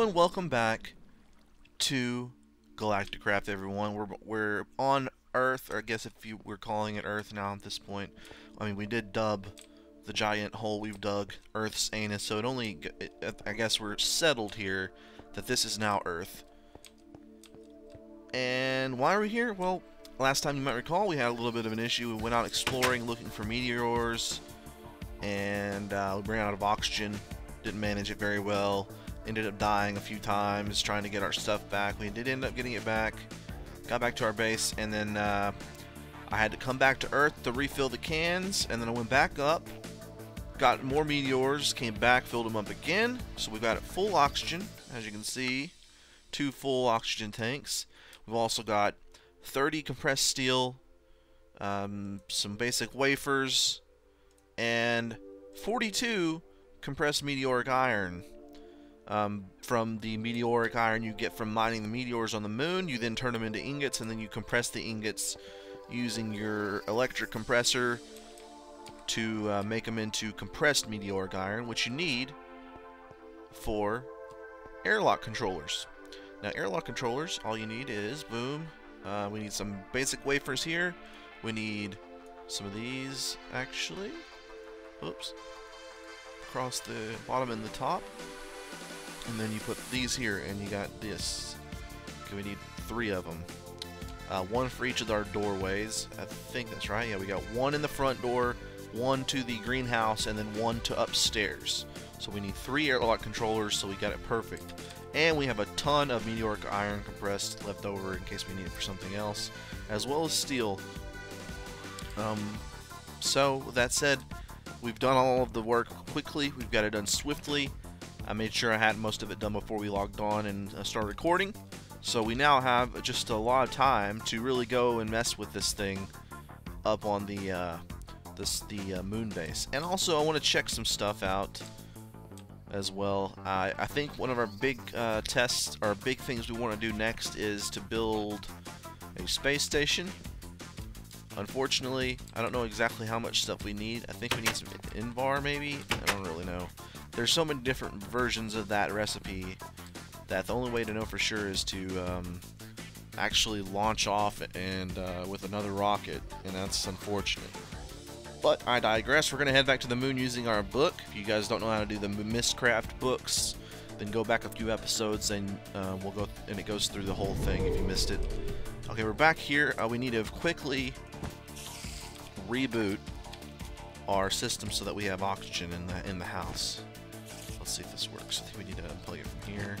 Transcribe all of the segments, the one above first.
Hello and welcome back to Galacticraft, everyone. We're on Earth, or I guess if you were calling it Earth now at this point. I mean, we did dub the giant hole we've dug Earth's anus, so I guess we're settled here that this is now Earth. And why are we here? Well, last time you might recall, we had a little bit of an issue. We went out exploring, looking for meteors, and we ran out of oxygen. Didn't manage it very well. Ended up dying a few times trying to get our stuff back. We did end up getting it back. Got back to our base, and then I had to come back to Earth to refill the cans, and then I went back up, got more meteors, came back, filled them up again. So we've got it full oxygen, as you can see, 2 full oxygen tanks. We've also got 30 compressed steel, some basic wafers, and 42 compressed meteoric iron. From the meteoric iron you get from mining the meteors on the moon, you then turn them into ingots, and then you compress the ingots using your electric compressor to make them into compressed meteoric iron, which you need for airlock controllers. Now, airlock controllers, all you need is, boom, we need some basic wafers here. We need some of these, actually. Oops. Across the bottom and the top. And then you put these here, and you got this. Okay, we need 3 of them. 1 for each of our doorways. I think that's right. Yeah, we got 1 in the front door, 1 to the greenhouse, and then 1 to upstairs. So we need 3 airlock controllers, so we got it perfect. And we have a ton of meteoric iron compressed left over in case we need it for something else, as well as steel. So, with that said, we've done all of the work quickly. We've got it done swiftly. I made sure I had most of it done before we logged on and started recording. So we now have just a lot of time to really go and mess with this thing up on the moon base. And also I want to check some stuff out as well. I think one of our big tests, or big things we want to do next, is to build a space station. Unfortunately, I don't know exactly how much stuff we need. I think we need some Invar, maybe? I don't really know. There's so many different versions of that recipe that the only way to know for sure is to actually launch off and with another rocket, and that's unfortunate. But I digress. We're going to head back to the moon using our book. If you guys don't know how to do the Mystcraft books, then go back a few episodes and we'll go and it goes through the whole thing if you missed it. Okay, we're back here. We need to quickly reboot our system so that we have oxygen in the house. Let's see if this works. I think we need to unplug it from here.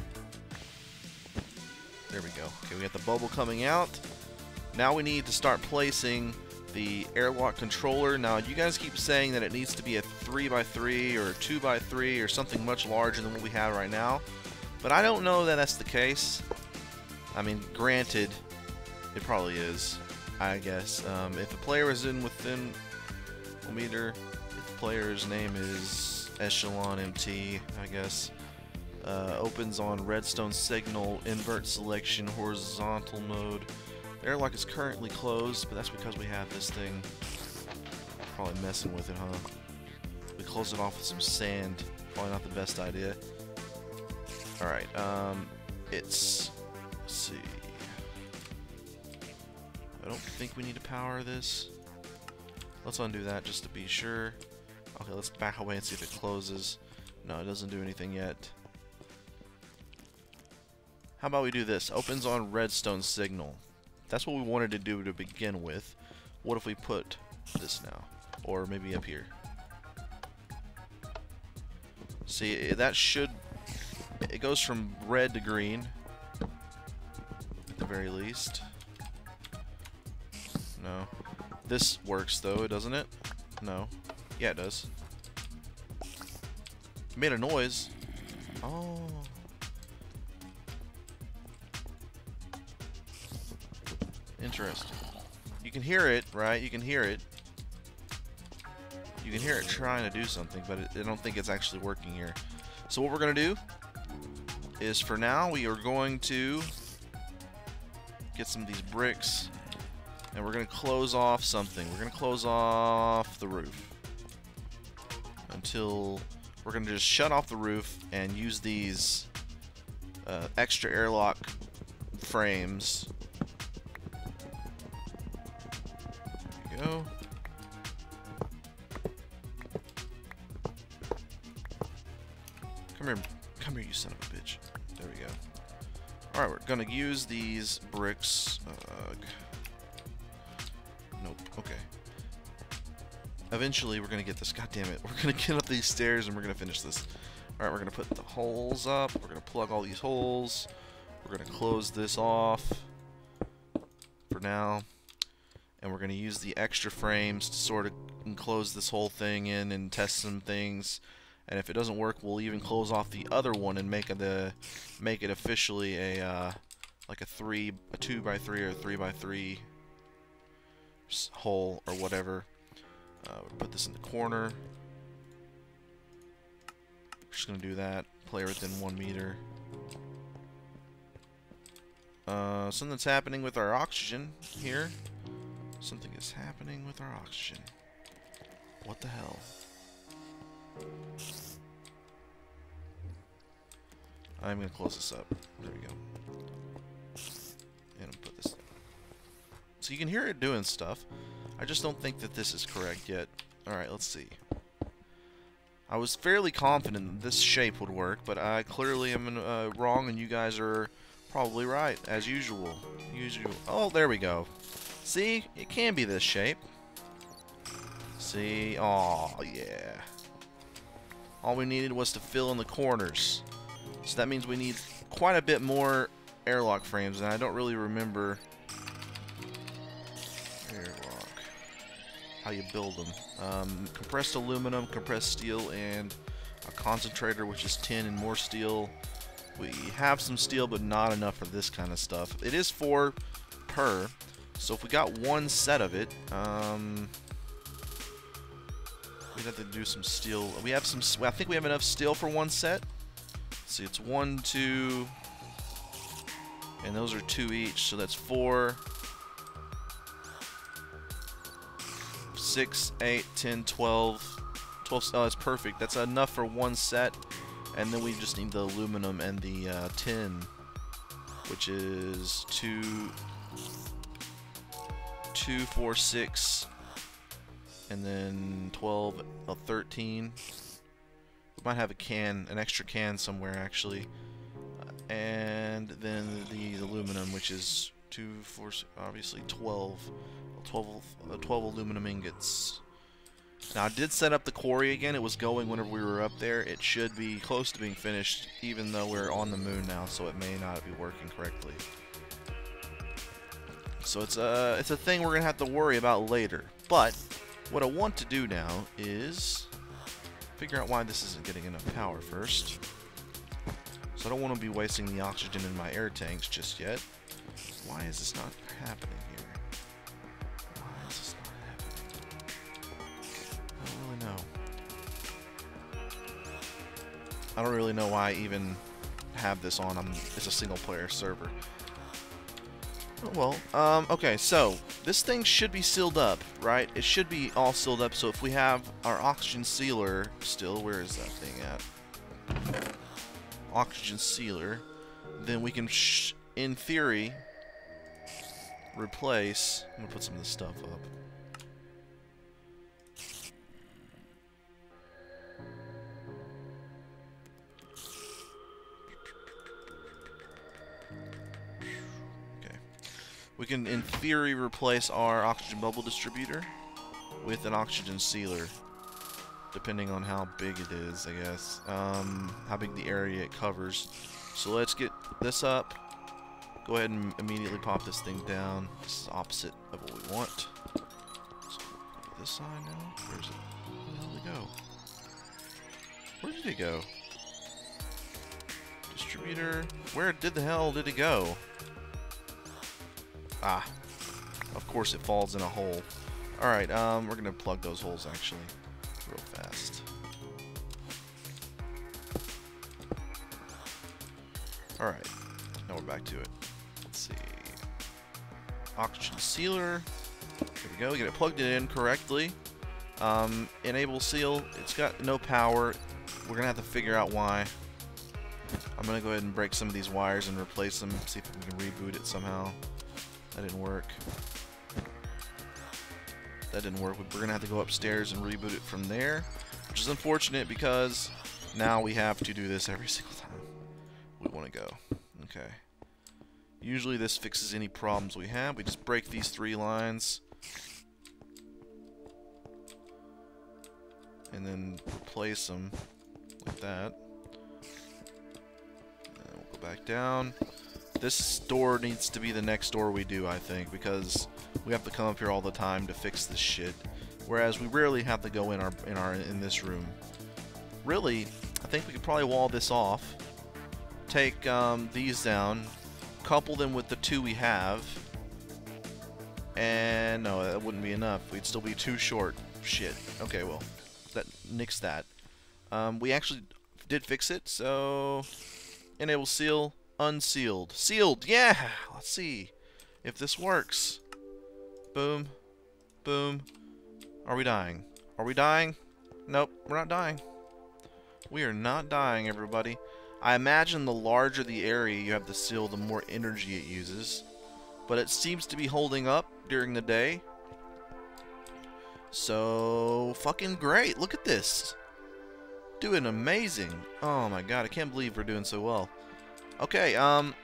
There we go. Okay, we got the bubble coming out. Now we need to start placing the airlock controller. Now, you guys keep saying that it needs to be a 3x3 or 2x3 or something much larger than what we have right now, but I don't know that that's the case. I mean, granted, it probably is, I guess. If the player is within a meter, if the player's name is Echelon MT, I guess, opens on redstone signal, invert selection, horizontal mode. The airlock is currently closed, but that's because we have this thing. Probably messing with it, huh? We close it off with some sand. Probably not the best idea. Alright, let's see. I don't think we need to power this. Let's undo that just to be sure. Okay, let's back away and see if it closes. No, it doesn't do anything yet. How about we do this? Opens on redstone signal. That's what we wanted to do to begin with. What if we put this now? Or maybe up here. See, that should... It goes from red to green. At the very least. No. This works though, doesn't it? No. Yeah, it does. It made a noise. Oh. Interesting. You can hear it, right? You can hear it. You can hear it trying to do something, but I don't think it's actually working here. So what we're going to do is, for now, we are going to get some of these bricks, and we're going to close off something. We're going to close off the roof until we're going to just shut off the roof and use these extra airlock frames. There you go. Come here, you son of a bitch. There we go. Alright, we're gonna use these bricks. Nope, okay. Eventually, we're gonna get this. God damn it. We're gonna get up these stairs and we're gonna finish this. Alright, we're gonna put the holes up. We're gonna plug all these holes. We're gonna close this off for now. And we're gonna use the extra frames to sort of enclose this whole thing in and test some things. And if it doesn't work, we'll even close off the other one and make it officially a like a 2x3 or 3x3 hole or whatever. We'll put this in the corner. Just gonna do that. Player within 1 meter. Something's happening with our oxygen here. Something is happening with our oxygen. What the hell? I'm gonna close this up. There we go. And I'll put this down. So you can hear it doing stuff. I just don't think that this is correct yet. Alright, let's see. I was fairly confident that this shape would work, but I clearly am wrong, and you guys are probably right, as usual. Oh, there we go. See? It can be this shape. See? Oh, yeah. All we needed was to fill in the corners. So that means we need quite a bit more airlock frames, and I don't really remember airlock, how you build them. Compressed aluminum, compressed steel, and a concentrator, which is tin and more steel. We have some steel, but not enough for this kind of stuff. It is 4 per, so if we got one set of it, we'd have to do some steel. We have some. I think we have enough steel for one set. Let's see, it's 1, 2, and those are 2 each, so that's 4, 6, 8, 10, 12. 12. Oh, that's perfect. That's enough for one set, and then we just need the aluminum and the tin, which is 2, 4, 6. And then 12, 13. We might have an extra can somewhere actually. And then the aluminum, which is 2, 4, obviously 12 aluminum ingots. Now I did set up the quarry again. It was going whenever we were up there. It should be close to being finished, even though we're on the moon now, so it may not be working correctly. So it's a thing we're gonna have to worry about later. But what I want to do now is figure out why this isn't getting enough power first. So I don't want to be wasting the oxygen in my air tanks just yet. Why is this not happening here? Why is this not happening? I don't really know. I don't really know why I even have this on. It's a single player server. Oh, well, okay, so this thing should be sealed up, right? It should be all sealed up, so if we have our oxygen sealer still, where is that thing at? Oxygen sealer, then we can, in theory, replace. I'm gonna put some of this stuff up. We can, in theory, replace our oxygen bubble distributor with an oxygen sealer, depending on how big it is, I guess. How big the area it covers. So let's get this up. Go ahead and immediately pop this thing down. This is opposite of what we want. So go to this side now. Where's it? Where the hell did it go? Where did it go? Distributor. Where did the hell did it go? Ah, of course it falls in a hole. Alright, we're gonna plug those holes actually, real fast. Alright, now we're back to it. Let's see. Oxygen sealer. There we go, get it plugged in correctly. Enable seal, it's got no power. We're gonna have to figure out why. I'm gonna go ahead and break some of these wires and replace them, see if we can reboot it somehow. That didn't work. That didn't work. We're gonna have to go upstairs and reboot it from there, which is unfortunate because now we have to do this every single time we want to go. Okay. Usually this fixes any problems we have. We just break these 3 lines and then replace them like that. And we'll go back down. This door needs to be the next door we do, I think, because we have to come up here all the time to fix this shit. Whereas we rarely have to go in this room. Really, I think we could probably wall this off. Take these down, couple them with the 2 we have, and no, that wouldn't be enough. We'd still be too short. Shit. Okay, well, nix that. We actually did fix it, so enable seal, unsealed, sealed. Yeah. Let's see if this works. Boom, boom. Are we dying? Are we dying? Nope, we're not dying. We are not dying, everybody. I imagine the larger the area you have to seal, the more energy it uses. But it seems to be holding up during the day. So, fucking great. Look at this. Doing amazing. Oh my god, I can't believe we're doing so well. Okay, I'm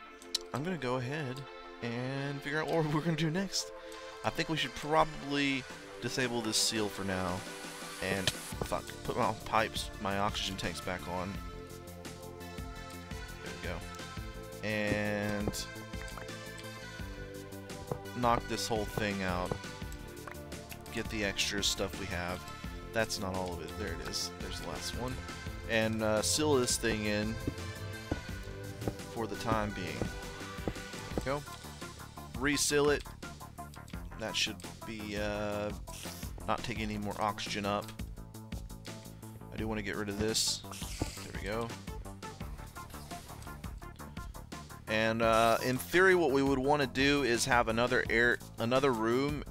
gonna go ahead and figure out what we're gonna do next. I think we should probably disable this seal for now. And, fuck, put my pipes, my oxygen tanks back on. There we go. And knock this whole thing out. Get the extra stuff we have. That's not all of it. There it is. There's the last one. And seal this thing in for the time being. There we go. Reseal it. That should be not taking any more oxygen up. I do want to get rid of this. There we go. And in theory, what we would want to do is have another room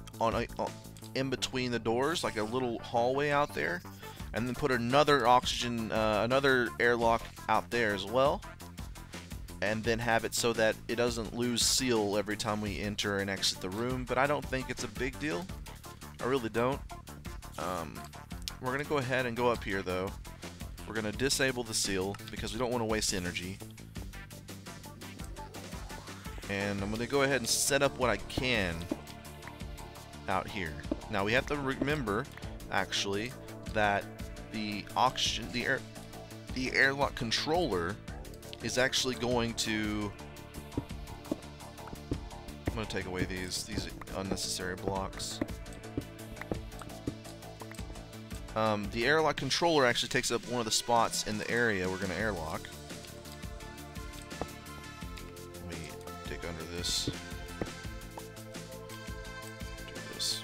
in between the doors, like a little hallway out there, and then put another another airlock out there as well, and then have it so that it doesn't lose seal every time we enter and exit the room. But I don't think it's a big deal. I really don't. We're gonna go ahead and go up here though. We're gonna disable the seal because we don't want to waste energy. And I'm gonna go ahead and set up what I can out here. Now we have to remember, actually, that the airlock controller is actually going to. I'm gonna take away these unnecessary blocks. The airlock controller actually takes up one of the spots in the area we're gonna airlock. Let me dig under this. Do this.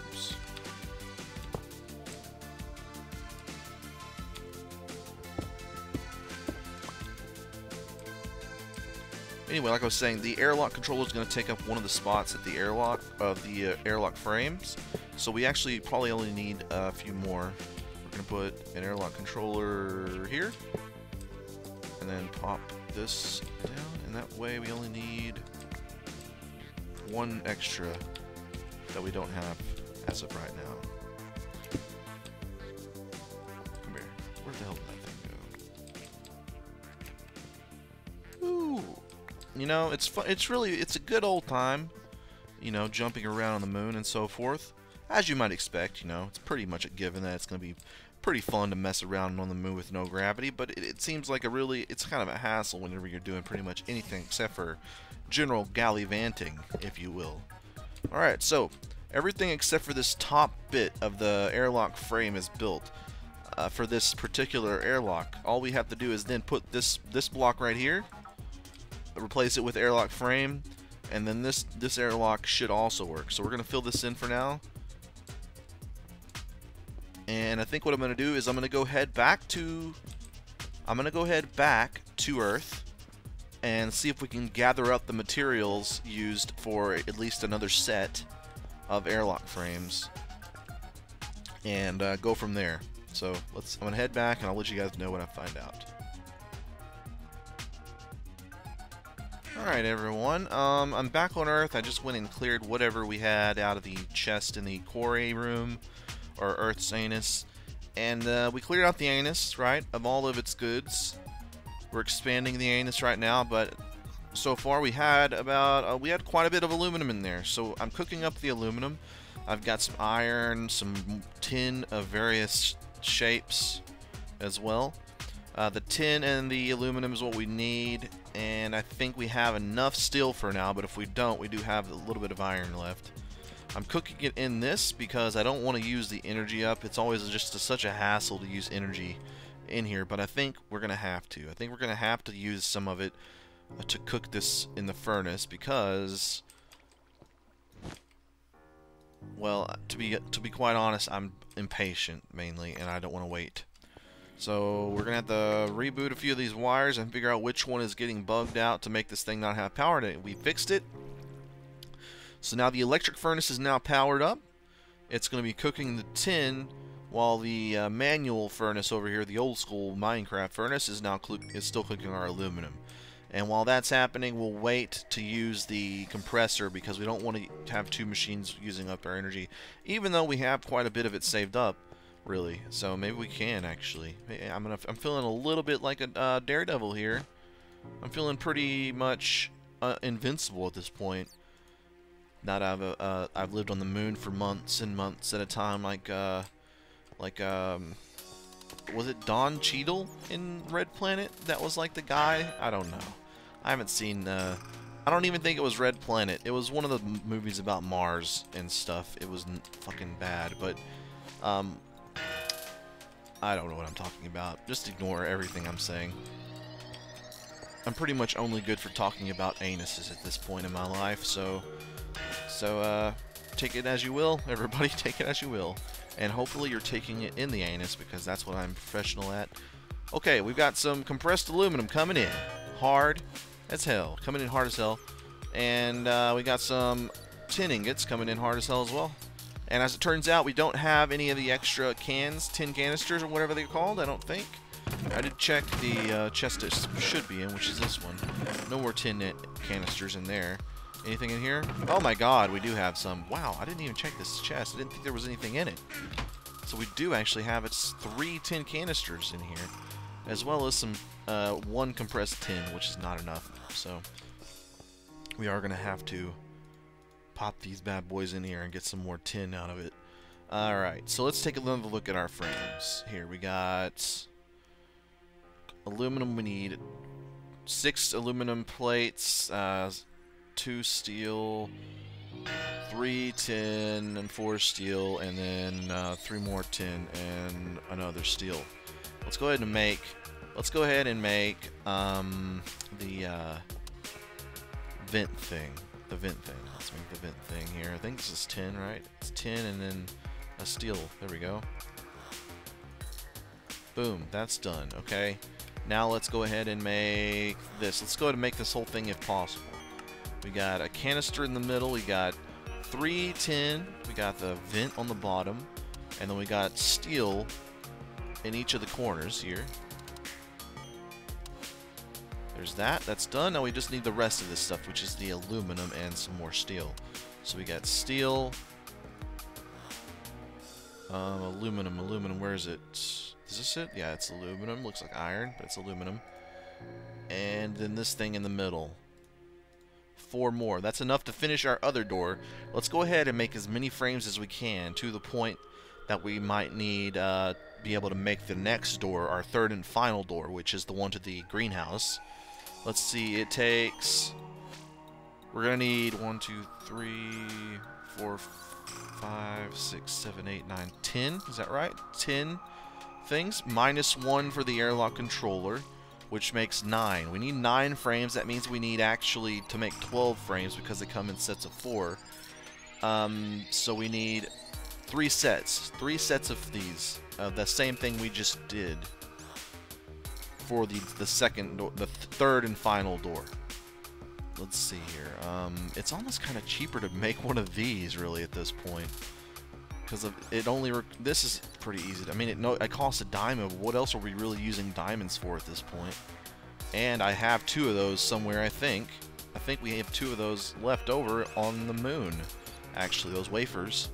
Oops. Anyway, like I was saying, the airlock controller is going to take up one of the spots at the airlock of the airlock frames. So we actually probably only need a few more. We're going to put an airlock controller here, and then pop this down, and that way we only need one extra that we don't have as of right now. Come here. Where the hell did that thing go? Ooh. You know, it's fun. It's a good old time, you know, jumping around on the moon and so forth. As you might expect, you know, it's pretty much a given that it's going to be pretty fun to mess around on the moon with no gravity, but it seems like it's kind of a hassle whenever you're doing pretty much anything except for general gallivanting, if you will. Alright, so everything except for this top bit of the airlock frame is built for this particular airlock. All we have to do is then put this block right here, replace it with airlock frame, and then this airlock should also work. So we're going to fill this in for now. And I think what I'm going to do is I'm going to go head back to Earth and see if we can gather up the materials used for at least another set of airlock frames and go from there. So I'm going to head back and I'll let you guys know when I find out. Alright everyone, I'm back on Earth. I just went and cleared whatever we had out of the chest in the quarry room, or Earth's anus. And we cleared out the anus, right, of all of its goods. We're expanding the anus right now, but so far we had quite a bit of aluminum in there. So I'm cooking up the aluminum. I've got some iron, some tin of various shapes as well. The tin and the aluminum is what we need, and I think we have enough steel for now, but if we don't, we do have a little bit of iron left. I'm cooking it in this because I don't want to use the energy up. It's always just such a hassle to use energy in here, but I think we're going to have to. I think we're going to have to use some of it to cook this in the furnace because, well, to be quite honest, I'm impatient mainly, and I don't want to wait. So we're going to have to reboot a few of these wires and figure out which one is getting bugged out to make this thing not have power to it. We fixed it. So now the electric furnace is now powered up. It's going to be cooking the tin while the manual furnace over here, the old school Minecraft furnace, is still cooking our aluminum. And while that's happening, we'll wait to use the compressor because we don't want to have two machines using up our energy, even though we have quite a bit of it saved up. Really, so maybe we can actually. I'm feeling a little bit like a daredevil here. I'm feeling pretty much invincible at this point. Now that I've lived on the moon for months and months at a time, like was it Don Cheadle in Red Planet? That was like the guy. I don't know. I haven't seen. I don't even think it was Red Planet. It was one of the movies about Mars and stuff. It was fucking bad, but I don't know what I'm talking about. Just ignore everything I'm saying. I'm pretty much only good for talking about anuses at this point in my life, so take it as you will, everybody. Take it as you will, and hopefully you're taking it in the anus because that's what I'm professional at. Okay, we've got some compressed aluminum coming in hard as hell, and we got some tin ingots coming in hard as hell as well. And as it turns out, we don't have any of the extra cans, tin canisters, or whatever they're called, I don't think. I did check the chest it should be in, which is this one. No more tin canisters in there. Anything in here? Oh my god, we do have some. Wow, I didn't even check this chest. I didn't think there was anything in it. So we do actually have 3 tin canisters in here, as well as some 1 compressed tin, which is not enough. So we are going to have to pop these bad boys in here and get some more tin out of it. Alright, so let's take another look at our frames. Here we got aluminum. We need 6 aluminum plates, 2 steel, 3 tin, and 4 steel, and then 3 more tin and another steel. Let's go ahead and make the vent thing. Let's make the vent thing here. I think this is tin, right? It's tin and then a steel. There we go. Boom, that's done. Okay. Now let's go ahead and make this. Let's go ahead and make this whole thing if possible. We got a canister in the middle. We got 3 tin. We got the vent on the bottom. And then we got steel in each of the corners here. There's that. That's done. Now we just need the rest of this stuff, which is the aluminum and some more steel. So we got steel, aluminum. Where is it? Is this it? Yeah, it's aluminum. Looks like iron, but it's aluminum. And then this thing in the middle. 4 more. That's enough to finish our other door. Let's go ahead and make as many frames as we can to the point that we might need be able to make the next door, our 3rd and final door, which is the one to the greenhouse. Let's see, it takes... We're going to need 1, 2, 3, 4, 5, 6, 7, 8, 9, 10. Is that right? 10 things. Minus 1 for the airlock controller, which makes 9. We need 9 frames. That means we need actually to make 12 frames because they come in sets of 4. So we need 3 sets. 3 sets of these. The same thing we just did for the second door, the 3rd and final door. Let's see here. It's almost kind of cheaper to make one of these really at this point, because it only this is pretty easy. I mean, it costs a diamond. What else are we really using diamonds for at this point? And I have 2 of those somewhere, I think. I think we have 2 of those left over on the moon. Actually, those wafers.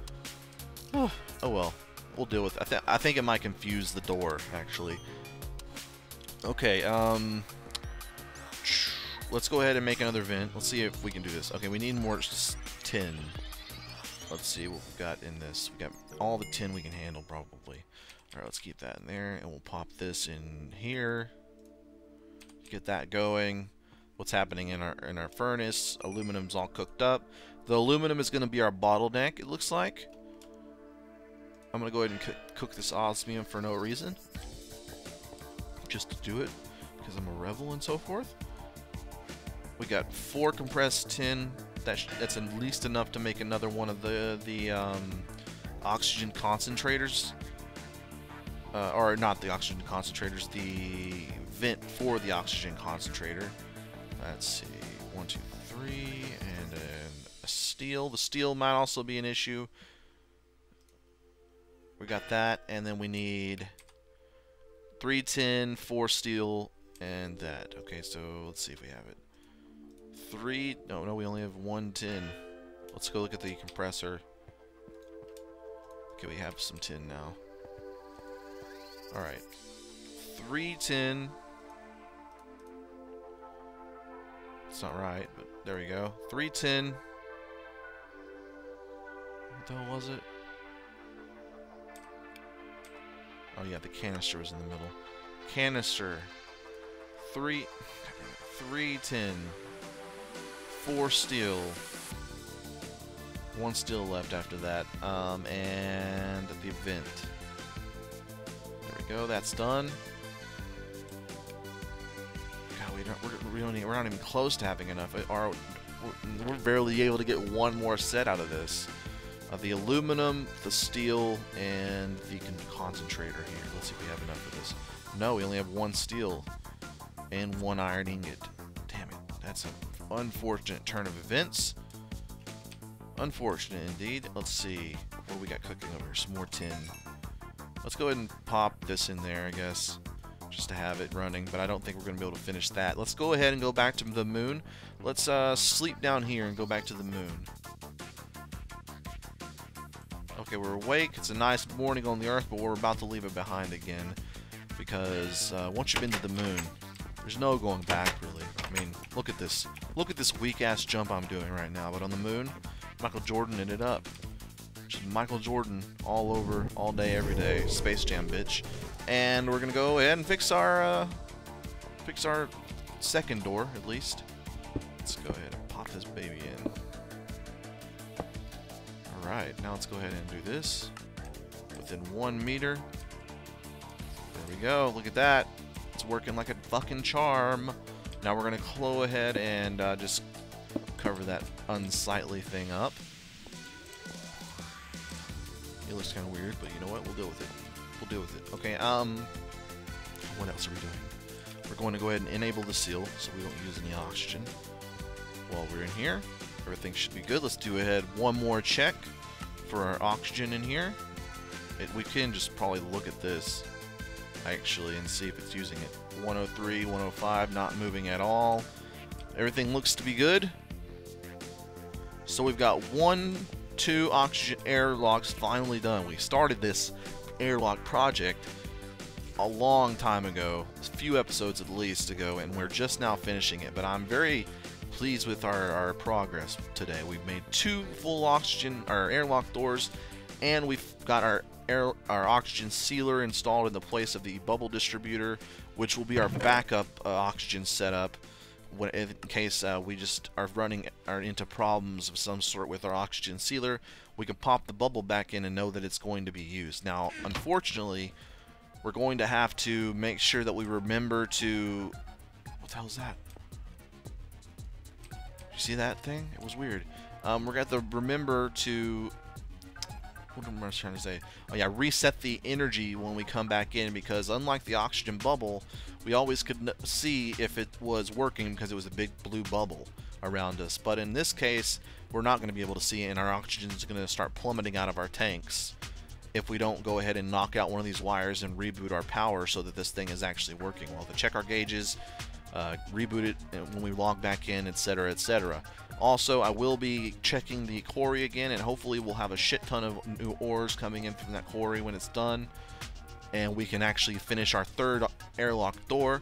Oh well, we'll deal with it. I think it might confuse the door, actually. Okay, let's go ahead and make another vent. Let's see if we can do this. Okay, we need more tin. Let's see what we've got in this. We got all the tin we can handle, probably. Alright, let's keep that in there, and we'll pop this in here. Get that going. What's happening in our furnace? Aluminum's all cooked up. The aluminum is going to be our bottleneck, it looks like. I'm going to go ahead and cook this osmium for no reason. Just to do it, because I'm a rebel and so forth. We got 4 compressed tin. That's at least enough to make another one of the oxygen concentrators. Or not the oxygen concentrators, the vent for the oxygen concentrator. Let's see, 1, 2, 3, and then a steel. The steel might also be an issue. We got that, and then we need 3 tin, 4 steel, and that. Okay, so let's see if we have it. 3, no, we only have 1 tin. Let's go look at the compressor. Okay, we have some tin now. Alright. 3 tin. It's not right, but there we go. 3 tin. What the hell was it? Oh yeah, the canister was in the middle. Canister. 3 tin. 4 steel. 1 steel left after that. And the vent. There we go, that's done. God, we're not even close to having enough. We're barely able to get 1 more set out of this. The aluminum, the steel, and the concentrator here. Let's see if we have enough of this. No, we only have 1 steel and 1 iron ingot. Damn it, that's an unfortunate turn of events. Unfortunate indeed. Let's see what do we got cooking over here. Some more tin. Let's go ahead and pop this in there, I guess, just to have it running, but I don't think we're going to be able to finish that. Let's go ahead and go back to the moon. Let's sleep down here and go back to the moon. Okay, we're awake. It's a nice morning on the Earth, but we're about to leave it behind again, because once you've been to the moon, there's no going back, really. I mean, look at this. Look at this weak-ass jump I'm doing right now, but on the moon, Michael Jordan ended up. Just Michael Jordan all over, all day, every day. Space Jam, bitch. And we're gonna go ahead and fix our second door, at least. Let's go ahead and pop this baby in. Alright, now let's go ahead and do this. Within 1 meter. There we go, look at that. It's working like a fucking charm. Now we're gonna go ahead and just cover that unsightly thing up. It looks kind of weird, but you know what? We'll deal with it. We'll deal with it. Okay, what else are we doing? We're going to go ahead and enable the seal so we don't use any oxygen while we're in here. Everything should be good. Let's do ahead 1 more check for our oxygen in here. We can just probably look at this, actually, and see if it's using it. 103, 105, not moving at all. Everything looks to be good. So we've got 1, 2 oxygen airlocks finally done. We started this airlock project a long time ago, a few episodes at least ago, and we're just now finishing it. But I'm very pleased with our progress today. We've made 2 full oxygen, our airlock doors, and we've got our oxygen sealer installed in the place of the bubble distributor, which will be our backup oxygen setup in case we just are into problems of some sort with our oxygen sealer. We can pop the bubble back in and know that it's going to be used. Now, unfortunately, we're going to have to make sure that we remember to... What the hell is that? You see that thing? It was weird. We're going to have to remember to... What am I trying to say? Oh yeah, reset the energy when we come back in, because unlike the oxygen bubble, we always could see if it was working because it was a big blue bubble around us. But in this case, we're not going to be able to see it, and our oxygen is going to start plummeting out of our tanks if we don't go ahead and knock out one of these wires and reboot our power so that this thing is actually working. We'll have to check our gauges, reboot it when we log back in, etc., etc. Also, I will be checking the quarry again, and hopefully we'll have a shit ton of new ores coming in from that quarry when it's done, and we can actually finish our third airlock door.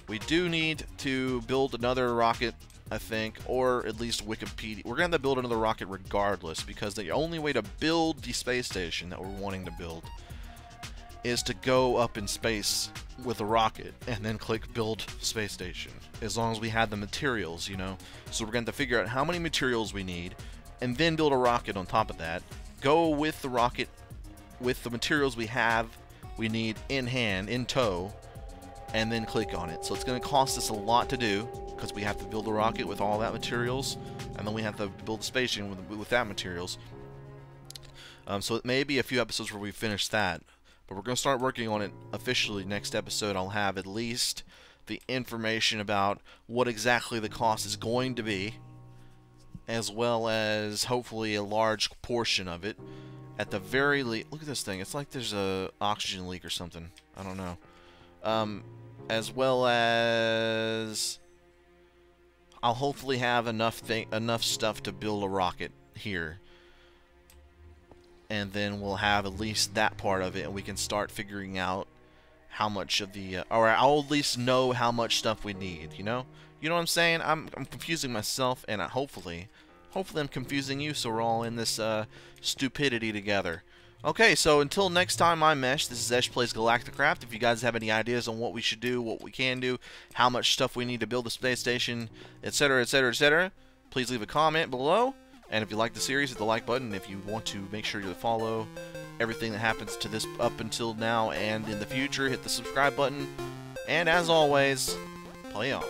We do need to build another rocket, I think, or at least Wikipedia. We're going to have to build another rocket regardless, because the only way to build the space station that we're wanting to build is to go up in space with a rocket and then click build space station, as long as we have the materials, you know. So we're going to have to figure out how many materials we need and then build a rocket on top of that, go with the rocket with the materials we need in hand, in tow, and then click on it. So it's going to cost us a lot to do, because we have to build a rocket with all that materials, and then we have to build a space station with that materials. So it may be a few episodes where we finish that, but we're going to start working on it officially. Next episode I'll have at least the information about what exactly the cost is going to be, as well as hopefully a large portion of it. At the very least, look at this thing. It's like there's a oxygen leak or something. I don't know. As well as I'll hopefully have enough stuff to build a rocket here, and then we'll have at least that part of it, and we can start figuring out how much of the or I'll at least know how much stuff we need. You know what I'm saying? I'm confusing myself, and hopefully I'm confusing you, so we're all in this stupidity together. Okay, so until next time, I'm Mesh. This is EchPlays Galacticraft. If you guys have any ideas on what we should do, what we can do, how much stuff we need to build a space station, etc., etc., etc., please leave a comment below. And if you like the series, hit the like button. If you want to make sure to follow everything that happens to this up until now and in the future, hit the subscribe button. And as always, play on.